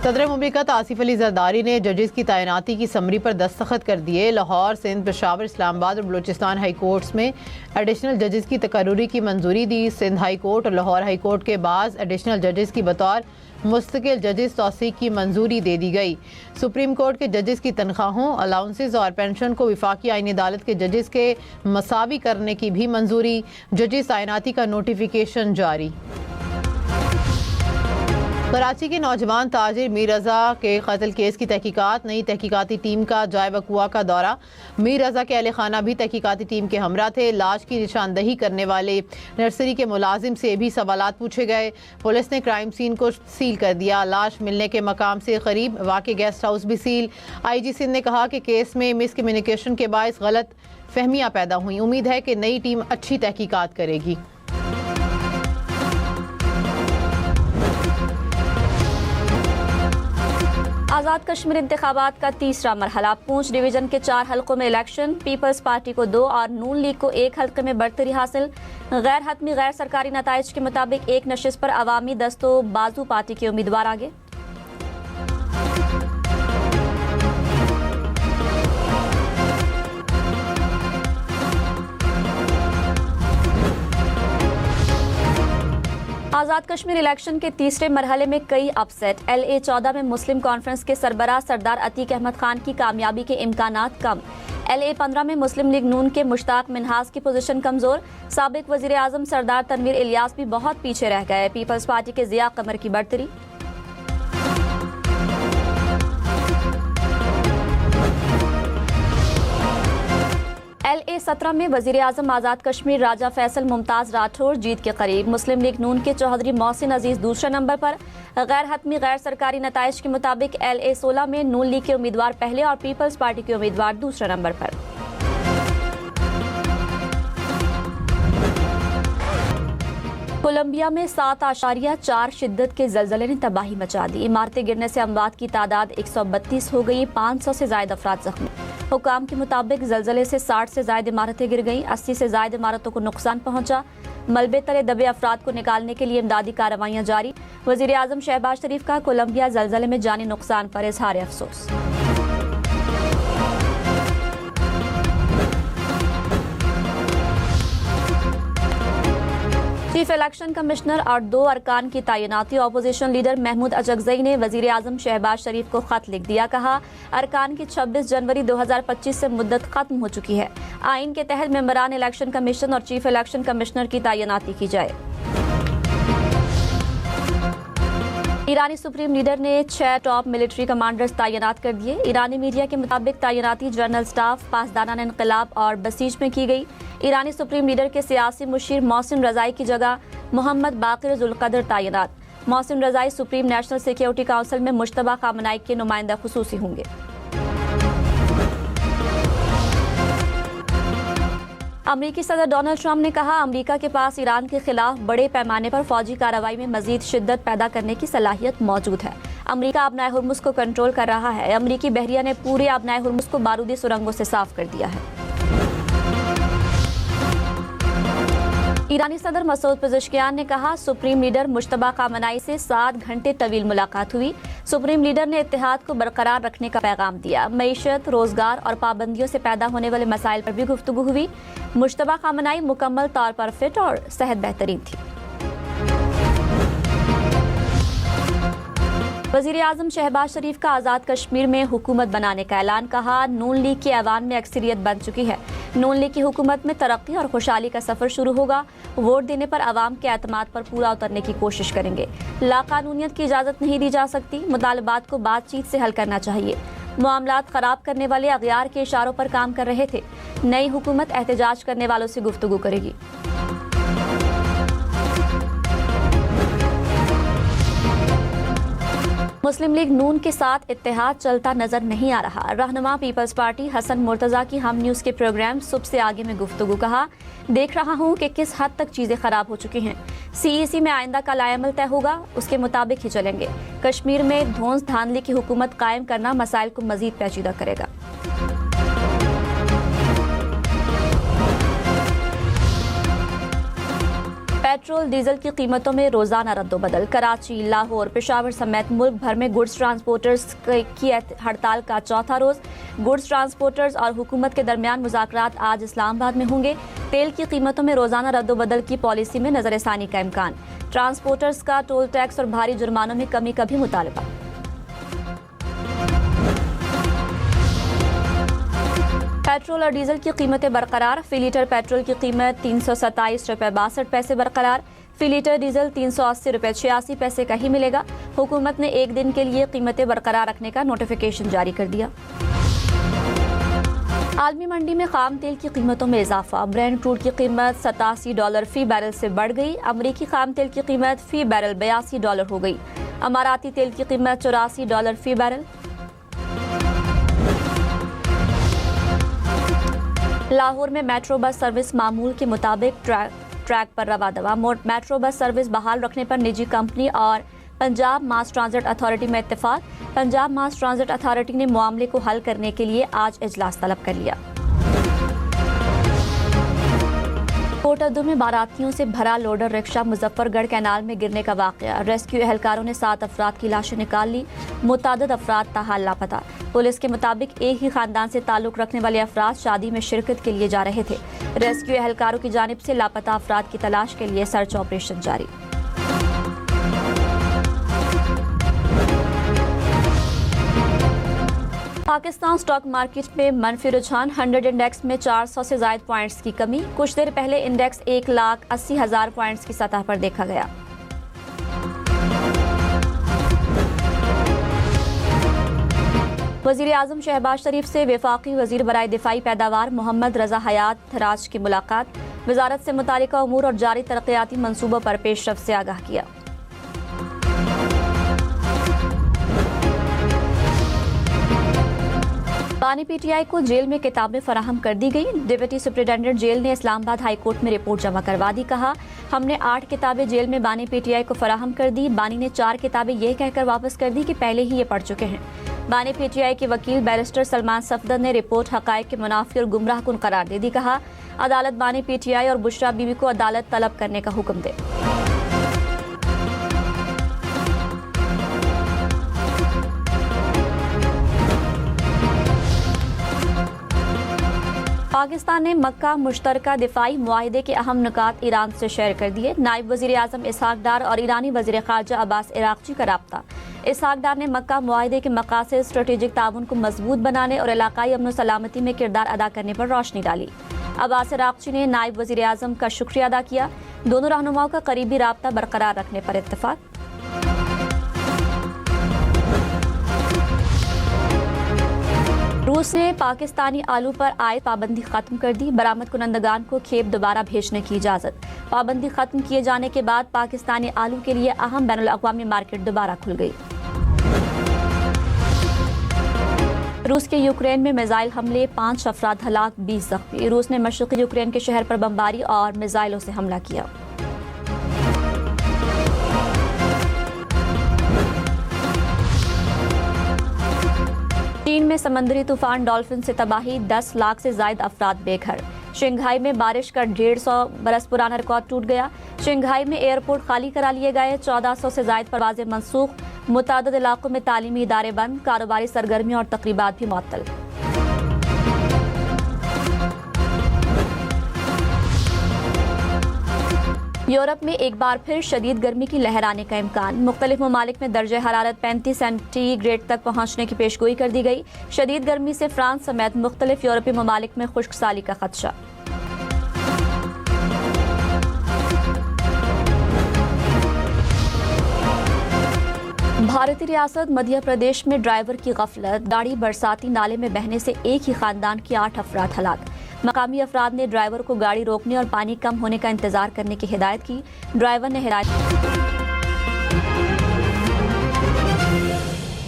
सदर मुमलिकत आसिफ अली जरदारी ने जजेस की तैनाती की समरी पर दस्तखत कर दिए। लाहौर, सिंध, पेशावर, इस्लामाबाद और बलूचिस्तान हाई कोर्ट्स में एडिशनल जजेस की तकर्रुरी की मंजूरी दी। सिंध हाई कोर्ट और लाहौर हाई कोर्ट के बाद एडिशनल जजेस की बतौर मुस्तकिल जजेस तौसीक की मंजूरी दे दी गई। सुप्रीम कोर्ट के जजेस की तनख्वाहों, अलाउंसेस और पेंशन को विफाकी आईनी अदालत के जजेस के मसावी करने की भी मंजूरी। जजेस तैनाती का नोटिफिकेशन जारी। कराची के नौजवान ताजिर मीर रजा के कत्ल केस की तहकीकात। नई तहकीकाती टीम का जाए वकुआ का दौरा। मीर रजा के अहले खाना भी तहकीकाती टीम के हमरा थे। लाश की निशानदही करने वाले नर्सरी के मुलाजिम से भी सवालात पूछे गए। पुलिस ने क्राइम सीन को सील कर दिया। लाश मिलने के मकाम से करीब वाक़े गेस्ट हाउस भी सील। IG सिंध ने कहा कि केस में मिसकम्युनिकेशन के बायस गलत फहमियाँ पैदा हुई। उम्मीद है कि नई टीम अच्छी तहकीकात करेगी। आज़ाद कश्मीर इंतखाबात का तीसरा मरहला। पूंछ डिवीजन के 4 हलकों में इलेक्शन। पीपल्स पार्टी को 2 और नून लीग को 1 हल्के में बढ़तरी हासिल। गैर हतमी गैर सरकारी नताइज के मुताबिक एक नशिस्त पर अवामी दस्तो बाजू पार्टी के उम्मीदवार आगे। आज़ाद कश्मीर इलेक्शन के तीसरे मरहले में कई अपसेट। LA 14 में मुस्लिम कॉन्फ्रेंस के सरबराह सरदार अतीक अहमद खान की कामयाबी के इम्कानात कम। LA 15 में मुस्लिम लीग नून के मुश्ताक मिन्हाज की पोजीशन कमजोर। साबिक वजीर आजम सरदार तनवीर इलियास भी बहुत पीछे रह गए। पीपल्स पार्टी के जिया कमर की बढ़तरी। LA 17 में वजीर आजम आज़ाद कश्मीर राजा फैसल मुमताज़ राठौर जीत के करीब। मुस्लिम लीग नून के चौधरी मोहसिन अजीज दूसरे नंबर पर। गैर हतमी गैर सरकारी नताइज के मुताबिक LA 16 में नून लीग के उम्मीदवार पहले और पीपल्स पार्टी के उम्मीदवार दूसरे नंबर पर। कोलंबिया में 7.4 शिद्दत के जलजले ने तबाही मचा दी। इमारतें गिरने से अमवात की तादाद 132 हो गई। 500 से ज्यादा अफराद जख्मी। हुकाम के मुताबिक जलजले से 60 से ज्यादा इमारतें गिर गईं। 80 से ज्यादा इमारतों को नुकसान पहुंचा। मलबे तले दबे अफराद को निकालने के लिए इमदादी कार्रवाइयां जारी। वजीर आजम शहबाज शरीफ का कोलंबिया जलजले में जानी नुकसान पर इजहार अफसोस। चीफ इलेक्शन कमिश्नर और 2 अरकान की तैनाती। अपोजिशन लीडर महमूद अजगजई ने वजीर आजम शहबाज शरीफ को खत लिख दिया। कहा, अरकान की 26 जनवरी 2025 से मुद्दत खत्म हो चुकी है। आइन के तहत मेंबरान इलेक्शन कमीशन और चीफ इलेक्शन कमिश्नर की तैनाती की जाए। ईरानी सुप्रीम लीडर ने 6 टॉप मिलिट्री कमांडर्स तैनात कर दिए। ईरानी मीडिया के मुताबिक तैनाती जनरल स्टाफ, पासदानान इनकलाब और बसीज में की गई। ईरानी सुप्रीम लीडर के सियासी मुशीर मोहसिन रजाई की जगह मोहम्मद बाकिर जुल्कदर तैनात। मोहसिन रजाई सुप्रीम नेशनल सिक्योरिटी काउंसिल में मुश्तबा खामनाई के नुमाइंदा खुसूसी होंगे। अमरीकी सदर डोनाल्ड ट्रंप ने कहा, अमरीका के पास ईरान के खिलाफ बड़े पैमाने पर फौजी कार्रवाई में मजीद शिद्दत पैदा करने की सलाहियत मौजूद है। अमरीका आबनाए हुर्मुज़ को कंट्रोल कर रहा है। अमरीकी बहरिया ने पूरे आबनाए हुर्मुज़ को बारूदी सुरंगों से साफ कर दिया है। ईरानी सदर मसूद पेज़ेश्कियान ने कहा, सुप्रीम लीडर मुश्तबा खामनाई से 7 घंटे तवील मुलाकात हुई। सुप्रीम लीडर ने इत्तेहाद को बरकरार रखने का पैगाम दिया। मईशत, रोजगार और पाबंदियों से पैदा होने वाले मसाइल पर भी गुफ्तगू हुई। मुश्तबा खामनाई मुकम्मल तौर पर फिट और सेहत बेहतरीन थी। वजीर आजम शहबाज शरीफ का आज़ाद कश्मीर में हुकूमत बनाने का ऐलान। कहा, नून लीग की ऐवान में अक्सरियत बन चुकी है। नून लीग की हुकूमत में तरक्की और खुशहाली का सफर शुरू होगा। वोट देने पर आवाम के एतमाद पर पूरा उतरने की कोशिश करेंगे। लाकानूनियत की इजाज़त नहीं दी जा सकती। मुतालबात को बातचीत से हल करना चाहिए। मामलात खराब करने वाले अगयार के इशारों पर काम कर रहे थे। नई हुकूमत एहतजाज करने वालों से गुफ्तगू करेगी। मुस्लिम लीग नून के साथ इत्तेहाद चलता नजर नहीं आ रहा। रहनुमा पीपल्स पार्टी हसन मुर्तजा की हम न्यूज के प्रोग्राम सुबह से आगे में गुफ्तगू। कहा, देख रहा हूं कि किस हद तक चीजें खराब हो चुकी हैं। CEC में आइंदा का लाएमल तय होगा, उसके मुताबिक ही चलेंगे। कश्मीर में धौंस धांधली की हुकूमत कायम करना मसाइल को मजीद पेचीदा करेगा। पेट्रोल डीजल की कीमतों में रोजाना रद्दोबदल। कराची, लाहौर, पेशावर समेत मुल्क भर में गुड्स ट्रांसपोर्टर्स की हड़ताल का चौथा रोज। गुड्स ट्रांसपोर्टर्स और हुकूमत के दरमियान मुज़ाकरात आज इस्लामाबाद में होंगे। तेल की कीमतों में रोजाना रद्दोबदल की पॉलिसी में नजरसानी का इम्कान। ट्रांसपोर्टर्स का टोल टैक्स और भारी जुर्मानों में कमी का भी मुतालबा। पेट्रोल और डीजल की कीमतें बरकरार। फी लीटर पेट्रोल की कीमत 327 रुपये 62 पैसे बरकरार। फी लीटर डीजल 380 रुपये 86 पैसे का ही मिलेगा। हुकूमत ने एक दिन के लिए कीमतें बरकरार रखने का नोटिफिकेशन जारी कर दिया। आलमी मंडी में खाम तेल की कीमतों में इजाफा। ब्रेंट क्रूड की कीमत $87 फी बैरल से बढ़ गई। अमरीकी खाम तेल की कीमत फी बैरल $82 हो गई। अमाराती तेल की कीमत $84 फी बैरल। लाहौर में मेट्रो बस सर्विस मामूल के मुताबिक ट्रैक पर रवा दवा। मेट्रो बस सर्विस बहाल रखने पर निजी कंपनी और पंजाब मास ट्रांजिट अथॉरिटी में इत्तेफाक। पंजाब मास ट्रांजिट अथॉरिटी ने मामले को हल करने के लिए आज इजलास तलब कर लिया। कोटद्दू में बारातियों से भरा लोडर रिक्शा मुजफ्फरगढ़ कैनाल में गिरने का वाकया। रेस्क्यू एहलकारों ने 7 अफराद की लाशें निकाल ली। मुतादिद अफराद ताहाल लापता। पुलिस के मुताबिक एक ही खानदान से ताल्लुक रखने वाले अफराद शादी में शिरकत के लिए जा रहे थे। रेस्क्यू एहलकारों की जानिब से लापता अफराद की तलाश के लिए सर्च ऑपरेशन जारी। पाकिस्तान स्टॉक मार्केट में मनफी रुझान। 100 इंडेक्स में 400 से ज्यादा पॉइंट्स की कमी। कुछ देर पहले इंडेक्स 1,80,000 पॉइंट्स की सतह पर देखा गया। वजीर आजम शहबाज शरीफ से वफाकी वजीर बराए दिफाई पैदावार मोहम्मद रजा हयात थराज की मुलाकात। वजारत से मुतालिका उमूर और जारी तरक्याती मंसूबों पर पेशरफ से आगाह किया। बानी पीटीआई को जेल में किताबें फराहम कर दी गई। डिप्टी सुप्रिंटेंडेंट जेल ने इस्लामाबाद हाई कोर्ट में रिपोर्ट जमा करवा दी। कहा, हमने 8 किताबें जेल में बानी पीटीआई को फराहम कर दी। बानी ने 4 किताबें यह कहकर वापस कर दी कि पहले ही ये पढ़ चुके हैं। बानी पीटीआई के वकील बैरिस्टर सलमान सफदर ने रिपोर्ट हकायक के मुनाफी और गुमराह कुन करार दे दी। कहा, अदालत बानी पीटीआई और बुशरा बीबी को अदालत तलब करने का हुक्म दे। पाकिस्तान ने मक्का मुश्तरका दिफाई मुआहिदे के अहम नुकात ईरान से शेयर कर दिए। नायब वजीर आजम इसहाक डार और ईरानी वजीर खारजा अब्बास इराक्ची का राब्ता। इसहाक डार ने मक्का मुआहिदे के मकासद स्ट्रेटेजिक ताउन को मजबूत बनाने और इलाकाई अमन सलामती में किरदार अदा करने पर रोशनी डाली। अब्बास इराक्ची ने नायब वजीर आजम का शुक्रिया अदा किया। दोनों रहनुमाओं का करीबी राब्ता बरकरार रखने पर इत्तेफाक। रूस ने पाकिस्तानी आलू पर आयत पाबंदी खत्म कर दी। बरामद कुनंदगान को खेप दोबारा भेजने की इजाजत। पाबंदी खत्म किए जाने के बाद पाकिस्तानी आलू के लिए अहम बैनुल अक़वामी मार्केट दोबारा खुल गई। रूस के यूक्रेन में मिसाइल हमले, 5 अफराद हलाक, 20 जख्मी। रूस ने मशरक़ी यूक्रेन के शहर पर बमबारी और मिसाइलों से हमला किया। चीन में समंदरी तूफान डॉल्फिन से तबाही, 10 लाख से ज्यादा अफराद बेघर। शंघाई में बारिश का 150 बरस पुराना रिकॉर्ड टूट गया। शंघाई में एयरपोर्ट खाली करा लिए गए। 1400 से ज्यादा परवाजें मनसूख। मुतादिद इलाकों में तालीमी इदारे बंद। कारोबारी सरगर्मियां और तकरीबात भी मुअत्तल। यूरोप में एक बार फिर शदीद गर्मी की लहर आने का इम्कान। मुख्तलिफ ममालिक में दर्जे हरारत 35 सेंटीग्रेड तक पहुंचने की पेशगोई कर दी गई। शदीद गर्मी से फ्रांस समेत मुख्तलिफ यूरोपीय ममालिक में खुश्क साली का खदशा। भारतीय रियासत मध्य प्रदेश में ड्राइवर की गफलत, गाड़ी बरसाती नाले में बहने से एक ही खानदान के 8 अफराद हलाक। मकामी अफराद ने ड्राइवर को गाड़ी रोकने और पानी कम होने का इंतजार करने की हिदायत की। ड्राइवर ने हिदायत